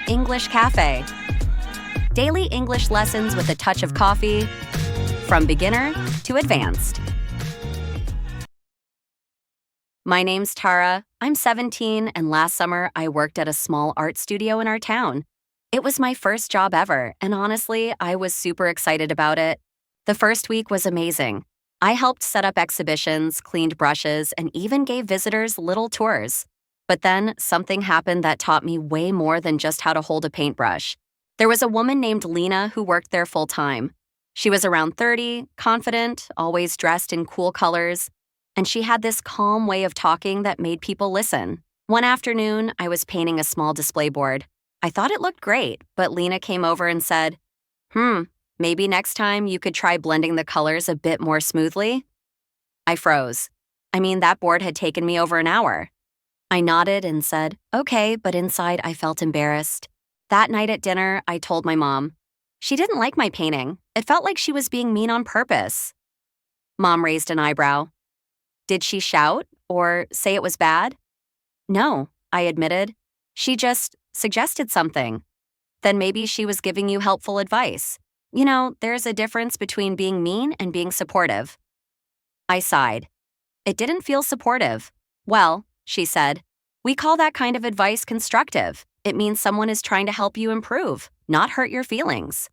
English Cafe. Daily English lessons with a touch of coffee, from beginner to advanced. My name's Tara. I'm 17, and last summer I worked at a small art studio in our town. It was my first job ever, and honestly, I was super excited about it. The first week was amazing. I helped set up exhibitions, cleaned brushes, and even gave visitors little tours. But then something happened that taught me way more than just how to hold a paintbrush. There was a woman named Lena who worked there full-time. She was around 30, confident, always dressed in cool colors, and she had this calm way of talking that made people listen. One afternoon, I was painting a small display board. I thought it looked great, but Lena came over and said, maybe next time you could try blending the colors a bit more smoothly? I froze. That board had taken me over an hour. I nodded and said, okay, but inside I felt embarrassed. That night at dinner, I told my mom. She didn't like my painting. It felt like she was being mean on purpose. Mom raised an eyebrow. Did she shout or say it was bad? No, I admitted. She just suggested something. Then maybe she was giving you helpful advice. There's a difference between being mean and being supportive. I sighed. It didn't feel supportive. Well, she said, we call that kind of advice constructive. It means someone is trying to help you improve, not hurt your feelings.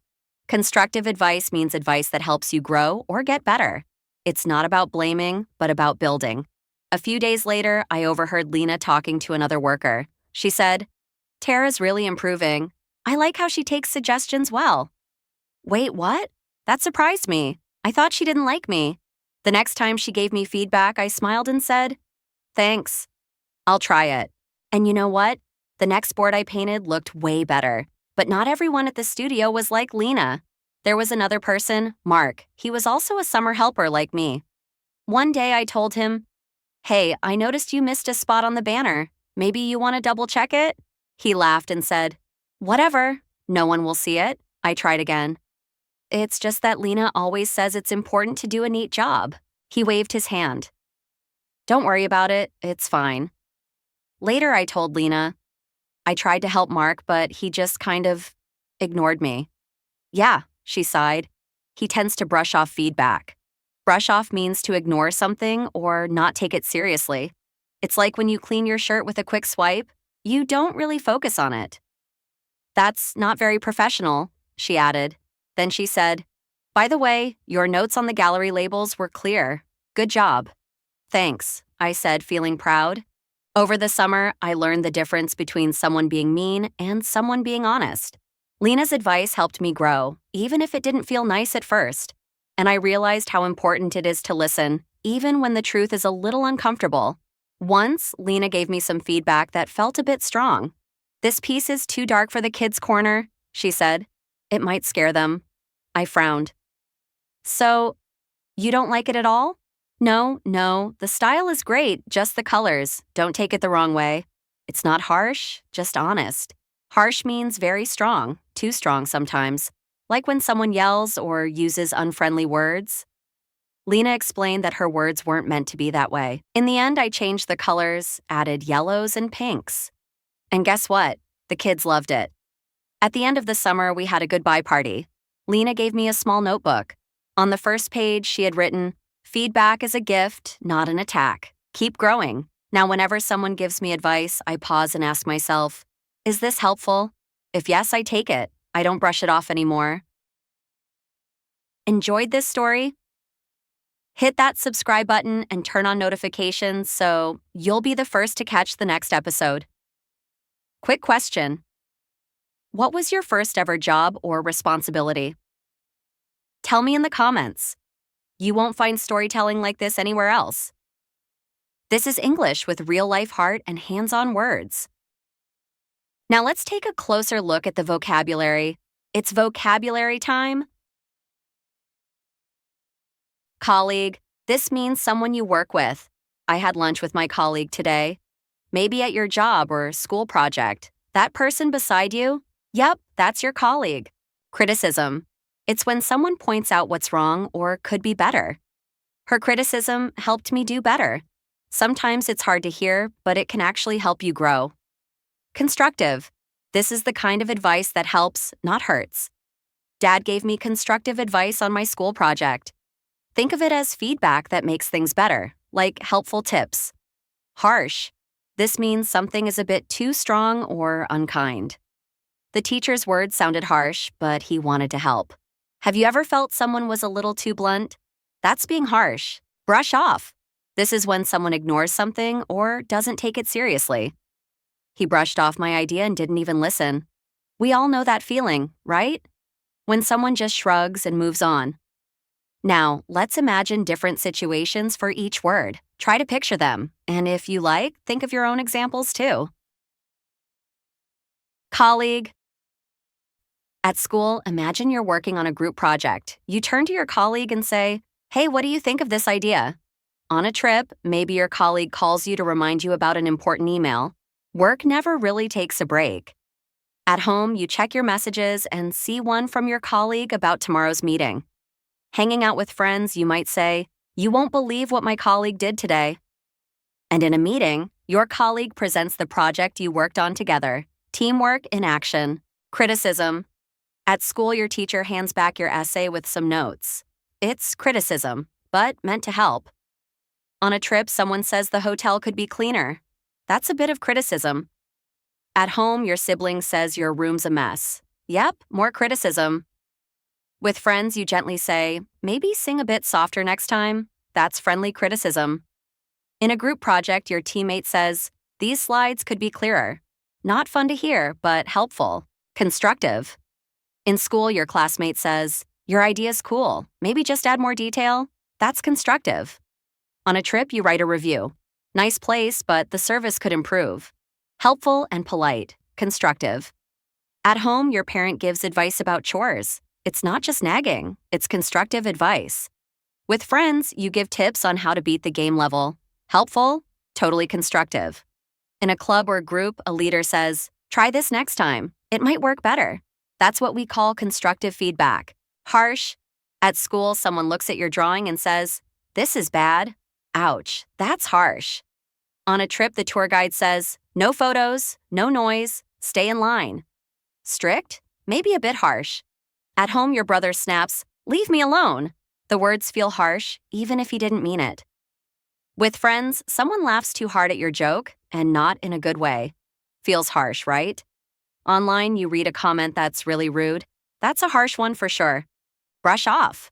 Constructive advice means advice that helps you grow or get better. It's not about blaming, but about building. A few days later, I overheard Lena talking to another worker. She said, Tara's really improving. I like how she takes suggestions well. Wait, what? That surprised me. I thought she didn't like me. The next time she gave me feedback, I smiled and said, thanks. I'll try it. And you know what? The next board I painted looked way better. But not everyone at the studio was like Lena. There was another person, Mark. He was also a summer helper like me. One day I told him, hey, I noticed you missed a spot on the banner. Maybe you want to double check it? He laughed and said, whatever. No one will see it. I tried again. It's just that Lena always says it's important to do a neat job. He waved his hand. Don't worry about it. It's fine. Later, I told Lena, I tried to help Mark, but he just kind of ignored me. Yeah, she sighed. He tends to brush off feedback. Brush off means to ignore something or not take it seriously. It's like when you clean your shirt with a quick swipe, you don't really focus on it. That's not very professional, she added. Then she said, by the way, your notes on the gallery labels were clear. Good job. Thanks, I said, feeling proud. Over the summer, I learned the difference between someone being mean and someone being honest. Lena's advice helped me grow, even if it didn't feel nice at first. And I realized how important it is to listen, even when the truth is a little uncomfortable. Once, Lena gave me some feedback that felt a bit strong. This piece is too dark for the kids' corner, she said. It might scare them. I frowned. So, you don't like it at all? No, the style is great, just the colors. Don't take it the wrong way. It's not harsh, just honest. Harsh means very strong, too strong sometimes, like when someone yells or uses unfriendly words. Lena explained that her words weren't meant to be that way. In the end, I changed the colors, added yellows and pinks. And guess what? The kids loved it. At the end of the summer, we had a goodbye party. Lena gave me a small notebook. On the first page, she had written, feedback is a gift, not an attack. Keep growing. Now, whenever someone gives me advice, I pause and ask myself, is this helpful? If yes, I take it. I don't brush it off anymore. Enjoyed this story? Hit that subscribe button and turn on notifications so you'll be the first to catch the next episode. Quick question. What was your first ever job or responsibility? Tell me in the comments. You won't find storytelling like this anywhere else. This is English with real-life heart and hands-on words. Now let's take a closer look at the vocabulary. It's vocabulary time. Colleague. This means someone you work with. I had lunch with my colleague today. Maybe at your job or school project. That person beside you? Yep, that's your colleague. Criticism. It's when someone points out what's wrong or could be better. Her criticism helped me do better. Sometimes it's hard to hear, but it can actually help you grow. Constructive. This is the kind of advice that helps, not hurts. Dad gave me constructive advice on my school project. Think of it as feedback that makes things better, like helpful tips. Harsh. This means something is a bit too strong or unkind. The teacher's words sounded harsh, but he wanted to help. Have you ever felt someone was a little too blunt? That's being harsh. Brush off. This is when someone ignores something or doesn't take it seriously. He brushed off my idea and didn't even listen. We all know that feeling, right? When someone just shrugs and moves on. Now, let's imagine different situations for each word. Try to picture them, and if you like, think of your own examples too. Colleague. At school, imagine you're working on a group project. You turn to your colleague and say, "Hey, what do you think of this idea?" On a trip, maybe your colleague calls you to remind you about an important email. Work never really takes a break. At home, you check your messages and see one from your colleague about tomorrow's meeting. Hanging out with friends, you might say, "You won't believe what my colleague did today." And in a meeting, your colleague presents the project you worked on together. Teamwork in action. Criticism. At school, your teacher hands back your essay with some notes. It's criticism, but meant to help. On a trip, someone says the hotel could be cleaner. That's a bit of criticism. At home, your sibling says your room's a mess. Yep, more criticism. With friends, you gently say, "Maybe sing a bit softer next time." That's friendly criticism. In a group project, your teammate says, "These slides could be clearer." Not fun to hear, but helpful. Constructive. In school, your classmate says, "Your idea's cool. Maybe just add more detail." That's constructive. On a trip, you write a review. "Nice place, but the service could improve." Helpful and polite. Constructive. At home, your parent gives advice about chores. It's not just nagging, it's constructive advice. With friends, you give tips on how to beat the game level. Helpful, totally constructive. In a club or group, a leader says, "Try this next time. It might work better." That's what we call constructive feedback. Harsh. At school, someone looks at your drawing and says, "This is bad." Ouch, that's harsh. On a trip, the tour guide says, "No photos, no noise, stay in line." Strict? Maybe a bit harsh. At home, your brother snaps, "Leave me alone." The words feel harsh, even if he didn't mean it. With friends, someone laughs too hard at your joke, and not in a good way. Feels harsh, right? Online, you read a comment that's really rude. That's a harsh one for sure. Brush off.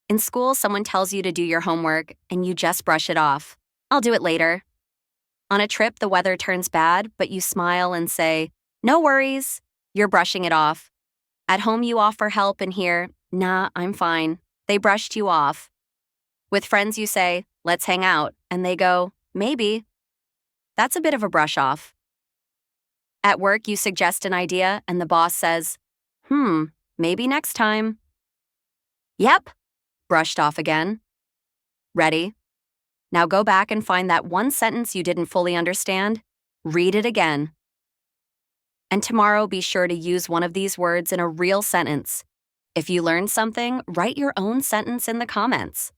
In school, someone tells you to do your homework, and you just brush it off. "I'll do it later." On a trip, the weather turns bad, but you smile and say, "No worries." You're brushing it off. At home, you offer help and hear, "Nah, I'm fine." They brushed you off. With friends, you say, "Let's hang out," and they go, "Maybe." That's a bit of a brush off. At work, you suggest an idea, and the boss says, Maybe next time." Yep. Brushed off again. Ready? Now go back and find that one sentence you didn't fully understand. Read it again. And tomorrow, be sure to use one of these words in a real sentence. If you learned something, write your own sentence in the comments.